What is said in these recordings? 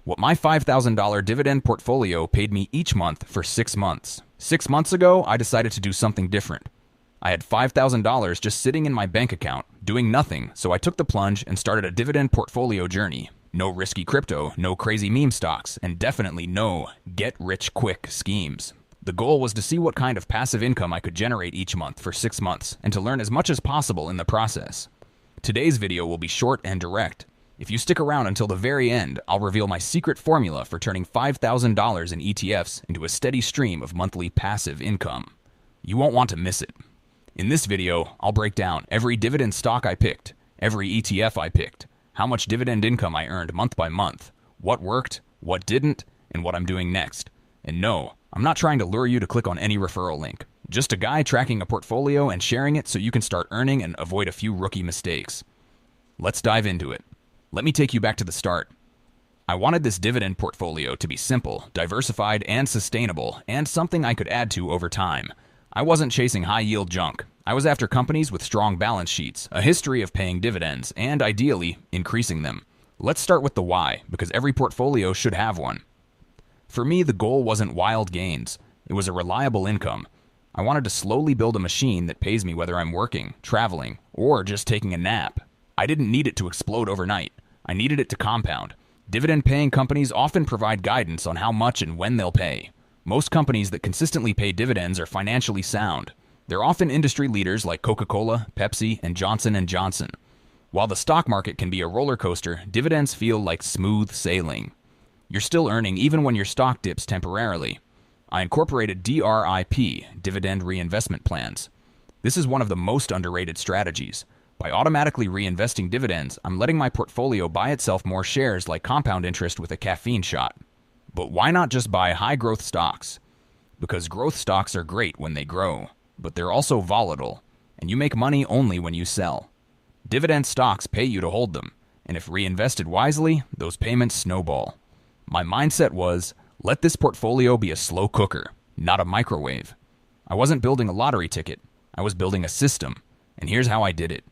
What my $5,000 dividend portfolio paid me each month for 6 months. 6 months ago, I decided to do something different. I had $5,000 just sitting in my bank account, doing nothing, so I took the plunge and started a dividend portfolio journey. No risky crypto, no crazy meme stocks, and definitely no get-rich-quick schemes. The goal was to see what kind of passive income I could generate each month for 6 months, and to learn as much as possible in the process. Today's video will be short and direct. If you stick around until the very end, I'll reveal my secret formula for turning $5,000 in ETFs into a steady stream of monthly passive income. You won't want to miss it. In this video, I'll break down every dividend stock I picked, every ETF I picked, how much dividend income I earned month by month, what worked, what didn't, and what I'm doing next. And no, I'm not trying to lure you to click on any referral link. Just a guy tracking a portfolio and sharing it so you can start earning and avoid a few rookie mistakes. Let's dive into it. Let me take you back to the start. I wanted this dividend portfolio to be simple, diversified, and sustainable, and something I could add to over time. I wasn't chasing high-yield junk. I was after companies with strong balance sheets, a history of paying dividends, and ideally, increasing them. Let's start with the why, because every portfolio should have one. For me, the goal wasn't wild gains. It was a reliable income. I wanted to slowly build a machine that pays me whether I'm working, traveling, or just taking a nap. I didn't need it to explode overnight. I needed it to compound. Dividend-paying companies often provide guidance on how much and when they'll pay. Most companies that consistently pay dividends are financially sound. They're often industry leaders like Coca-Cola, Pepsi, and Johnson & Johnson. While the stock market can be a roller coaster, dividends feel like smooth sailing. You're still earning even when your stock dips temporarily. I incorporated DRIP, Dividend Reinvestment Plans. This is one of the most underrated strategies. By automatically reinvesting dividends, I'm letting my portfolio buy itself more shares like compound interest with a caffeine shot. But why not just buy high-growth stocks? Because growth stocks are great when they grow, but they're also volatile, and you make money only when you sell. Dividend stocks pay you to hold them, and if reinvested wisely, those payments snowball. My mindset was, let this portfolio be a slow cooker, not a microwave. I wasn't building a lottery ticket. I was building a system, and here's how I did it.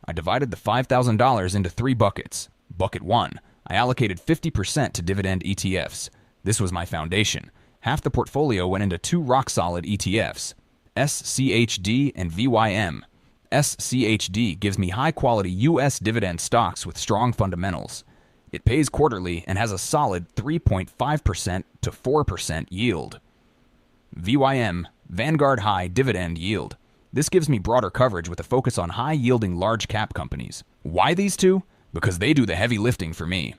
I divided the $5,000 into 3 buckets. Bucket 1, I allocated 50% to dividend ETFs. This was my foundation. Half the portfolio went into 2 rock-solid ETFs, SCHD and VYM. SCHD gives me high-quality U.S. dividend stocks with strong fundamentals. It pays quarterly and has a solid 3.5% to 4% yield. VYM, Vanguard High Dividend Yield. This gives me broader coverage with a focus on high-yielding large-cap companies. Why these two? Because they do the heavy lifting for me.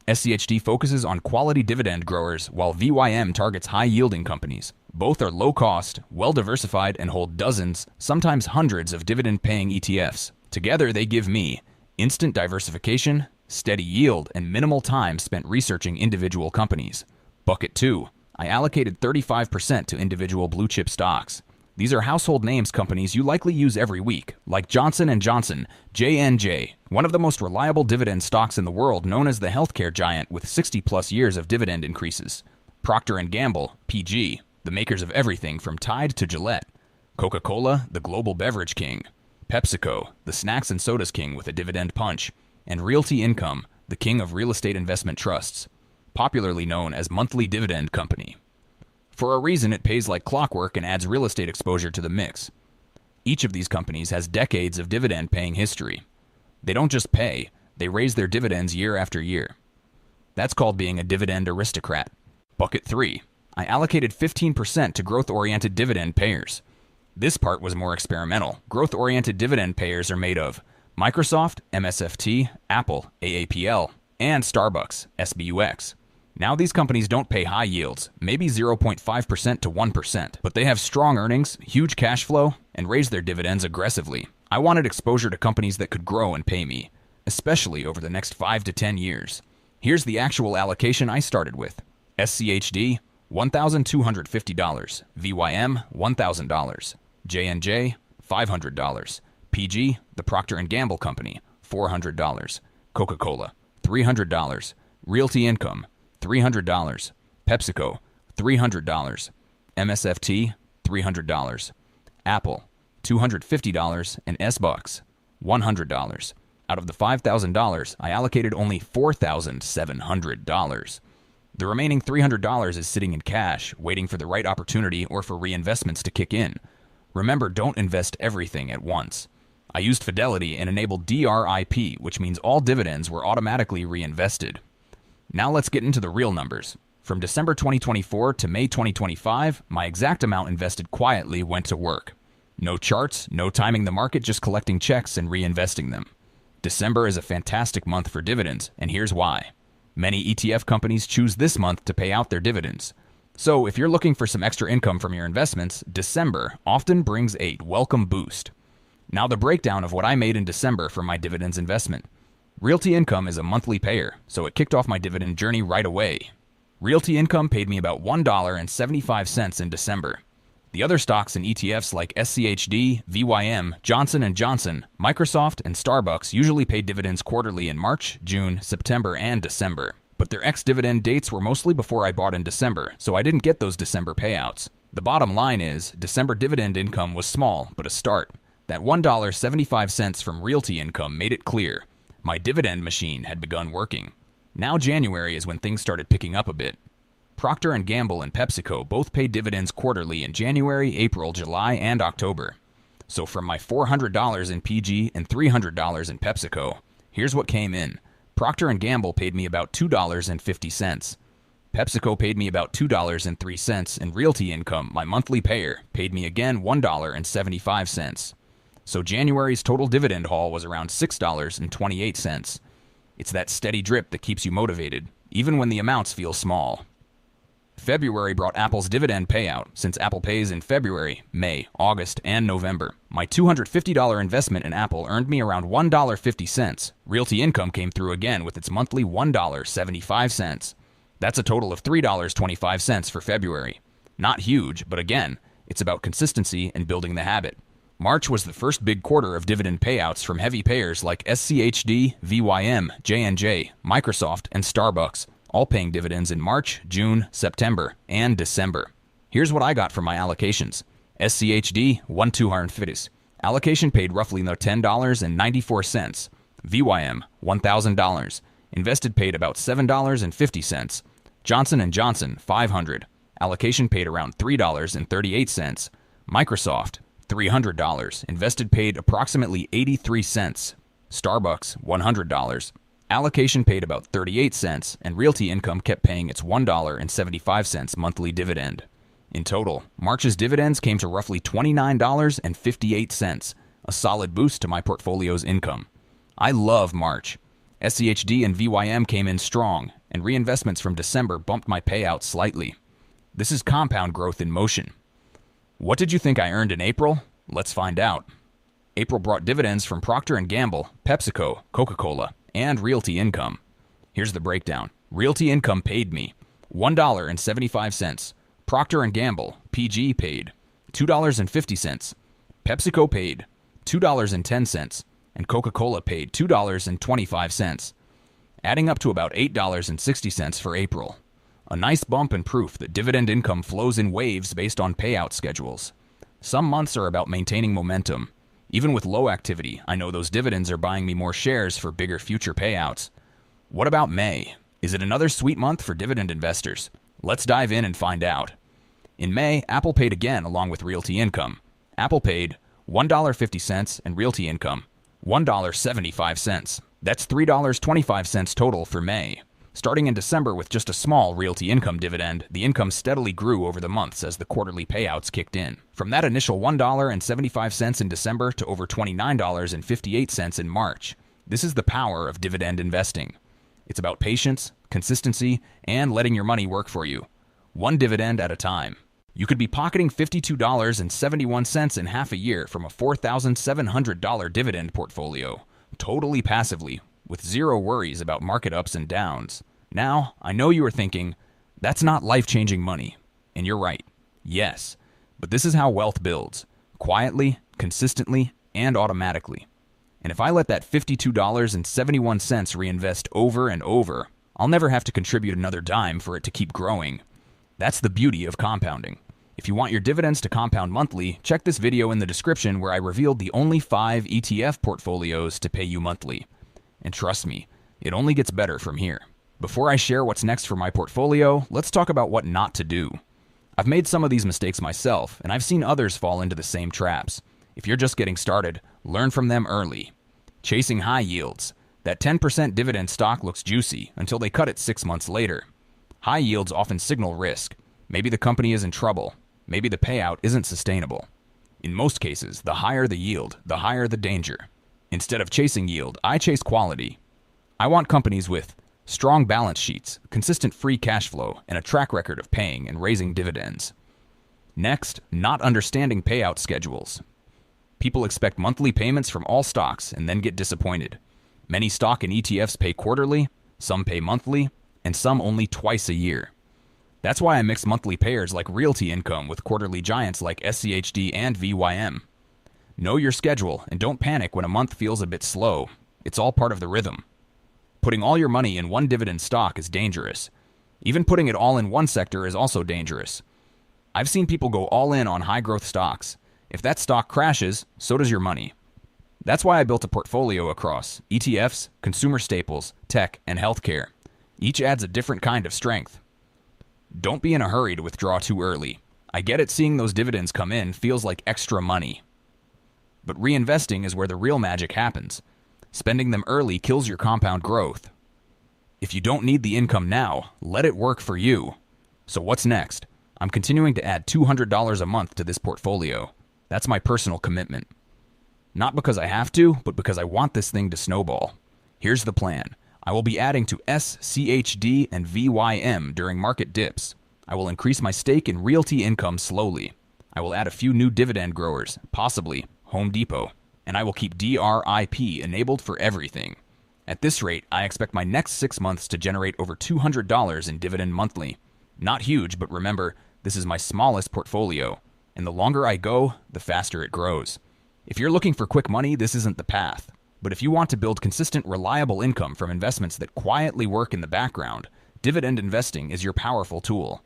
SCHD focuses on quality dividend growers, while VYM targets high-yielding companies. Both are low-cost, well-diversified, and hold dozens, sometimes hundreds of dividend-paying ETFs. Together, they give me instant diversification, steady yield, and minimal time spent researching individual companies. Bucket 2. I allocated 35% to individual blue-chip stocks. These are household names companies you likely use every week, like Johnson & Johnson, J&J, one of the most reliable dividend stocks in the world, known as the healthcare giant with 60-plus years of dividend increases. Procter & Gamble, PG, the makers of everything from Tide to Gillette. Coca-Cola, the global beverage king. PepsiCo, the snacks and sodas king with a dividend punch. And Realty Income, the king of real estate investment trusts, popularly known as Monthly Dividend Company. For a reason, it pays like clockwork and adds real estate exposure to the mix. Each of these companies has decades of dividend-paying history. They don't just pay, they raise their dividends year after year. That's called being a dividend aristocrat. Bucket 3. I allocated 15% to growth-oriented dividend payers. This part was more experimental. Growth-oriented dividend payers are made of Microsoft, MSFT, Apple, AAPL, and Starbucks, SBUX. Now these companies don't pay high yields, maybe 0.5% to 1%, but they have strong earnings, huge cash flow, and raise their dividends aggressively. I wanted exposure to companies that could grow and pay me, especially over the next 5 to 10 years. Here's the actual allocation I started with. SCHD, $1,250. VYM, $1,000. J&J, $500. PG, the Procter & Gamble Company, $400. Coca-Cola, $300. Realty Income, $300. PepsiCo, $300. MSFT, $300. Apple, $250, and SBUX, $100. Out of the $5,000, I allocated only $4,700. The remaining $300 is sitting in cash, waiting for the right opportunity or for reinvestments to kick in. Remember, don't invest everything at once. I used Fidelity and enabled DRIP, which means all dividends were automatically reinvested. Now let's get into the real numbers. From December 2024 to May 2025, my exact amount invested quietly went to work. No charts, no timing the market, just collecting checks and reinvesting them. December is a fantastic month for dividends, and here's why. Many ETF companies choose this month to pay out their dividends. So if you're looking for some extra income from your investments, December often brings a welcome boost. Now the breakdown of what I made in December from my dividends investment. Realty Income is a monthly payer, so it kicked off my dividend journey right away. Realty Income paid me about $1.75 in December. The other stocks and ETFs like SCHD, VYM, Johnson & Johnson, Microsoft, and Starbucks usually pay dividends quarterly in March, June, September, and December. But their ex-dividend dates were mostly before I bought in December, so I didn't get those December payouts. The bottom line is, December dividend income was small, but a start. That $1.75 from Realty Income made it clear. My dividend machine had begun working. Now January is when things started picking up a bit. Procter & Gamble and PepsiCo both pay dividends quarterly in January, April, July, and October. So from my $400 in PG and $300 in PepsiCo, here's what came in. Procter & Gamble paid me about $2.50. PepsiCo paid me about $2.03, and Realty Income, my monthly payer, paid me again $1.75. So January's total dividend haul was around $6.28. It's that steady drip that keeps you motivated, even when the amounts feel small. February brought Apple's dividend payout, since Apple pays in February, May, August, and November. My $250 investment in Apple earned me around $1.50. Realty Income came through again with its monthly $1.75. That's a total of $3.25 for February. Not huge, but again, it's about consistency and building the habit. March was the first big quarter of dividend payouts from heavy payers like SCHD, VYM, J&J, Microsoft, and Starbucks, all paying dividends in March, June, September, and December. Here's what I got from my allocations. SCHD, $1,250. Allocation paid roughly $10.94. VYM, $1,000. Invested paid about $7.50. Johnson & Johnson, $500. Allocation paid around $3.38. Microsoft, $300. Invested paid approximately 83 cents. Starbucks, $100. Allocation paid about 38 cents, and Realty Income kept paying its $1.75 monthly dividend. In total, March's dividends came to roughly $29.58, a solid boost to my portfolio's income. I love March. SCHD and VYM came in strong, and reinvestments from December bumped my payout slightly. This is compound growth in motion. What did you think I earned in April? Let's find out. April brought dividends from Procter & Gamble, PepsiCo, Coca-Cola, and Realty Income. Here's the breakdown. Realty Income paid me $1.75. Procter & Gamble, PG, paid $2.50. PepsiCo paid $2.10, and Coca-Cola paid $2.25, adding up to about $8.60 for April. A nice bump and proof that dividend income flows in waves based on payout schedules. Some months are about maintaining momentum. Even with low activity, I know those dividends are buying me more shares for bigger future payouts. What about May? Is it another sweet month for dividend investors? Let's dive in and find out. In May, Apple paid again along with Realty Income. Apple paid $1.50 and Realty Income $1.75. That's $3.25 total for May. Starting in December with just a small Realty Income dividend, the income steadily grew over the months as the quarterly payouts kicked in. From that initial $1.75 in December to over $29.58 in March. This is the power of dividend investing. It's about patience, consistency, and letting your money work for you. One dividend at a time. You could be pocketing $52.71 in half a year from a $4,700 dividend portfolio, totally passively, with zero worries about market ups and downs. Now, I know you are thinking, that's not life-changing money. And you're right. Yes. But this is how wealth builds. Quietly, consistently, and automatically. And if I let that $52.71 reinvest over and over, I'll never have to contribute another dime for it to keep growing. That's the beauty of compounding. If you want your dividends to compound monthly, check this video in the description where I revealed the only 5 ETF portfolios to pay you monthly. And trust me, it only gets better from here. Before I share what's next for my portfolio, let's talk about what not to do. I've made some of these mistakes myself, and I've seen others fall into the same traps. If you're just getting started, learn from them early. Chasing high yields. That 10% dividend stock looks juicy until they cut it 6 months later. High yields often signal risk. Maybe the company is in trouble. Maybe the payout isn't sustainable. In most cases, the higher the yield, the higher the danger. Instead of chasing yield, I chase quality. I want companies with strong balance sheets, consistent free cash flow, and a track record of paying and raising dividends. Next, not understanding payout schedules. People expect monthly payments from all stocks and then get disappointed. Many stock and ETFs pay quarterly, some pay monthly, and some only twice a year. That's why I mix monthly payers like Realty Income with quarterly giants like SCHD and VYM. Know your schedule and don't panic when a month feels a bit slow. It's all part of the rhythm. Putting all your money in one dividend stock is dangerous. Even putting it all in one sector is also dangerous. I've seen people go all in on high growth stocks. If that stock crashes, so does your money. That's why I built a portfolio across ETFs, consumer staples, tech, and healthcare. Each adds a different kind of strength. Don't be in a hurry to withdraw too early. I get it, seeing those dividends come in feels like extra money. But reinvesting is where the real magic happens. Spending them early kills your compound growth. If you don't need the income now, let it work for you. So what's next? I'm continuing to add $200 a month to this portfolio. That's my personal commitment. Not because I have to, but because I want this thing to snowball. Here's the plan. I will be adding to SCHD and VYM during market dips. I will increase my stake in Realty Income slowly. I will add a few new dividend growers, possibly Home Depot, and I will keep DRIP enabled for everything. At this rate, I expect my next 6 months to generate over $200 in dividend monthly. Not huge, but remember, this is my smallest portfolio, and the longer I go, the faster it grows. If you're looking for quick money, this isn't the path. But if you want to build consistent, reliable income from investments that quietly work in the background, dividend investing is your powerful tool.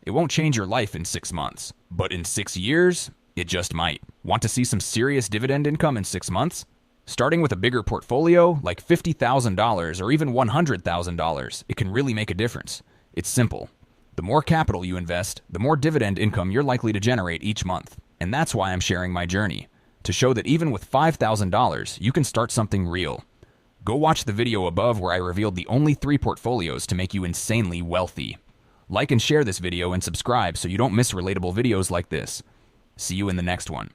It won't change your life in 6 months, but in 6 years, it just might. Want to see some serious dividend income in 6 months? Starting with a bigger portfolio, like $50,000 or even $100,000, it can really make a difference. It's simple. The more capital you invest, the more dividend income you're likely to generate each month. And that's why I'm sharing my journey, to show that even with $5,000, you can start something real. Go watch the video above where I revealed the only 3 portfolios to make you insanely wealthy. Like and share this video and subscribe so you don't miss relatable videos like this. See you in the next one.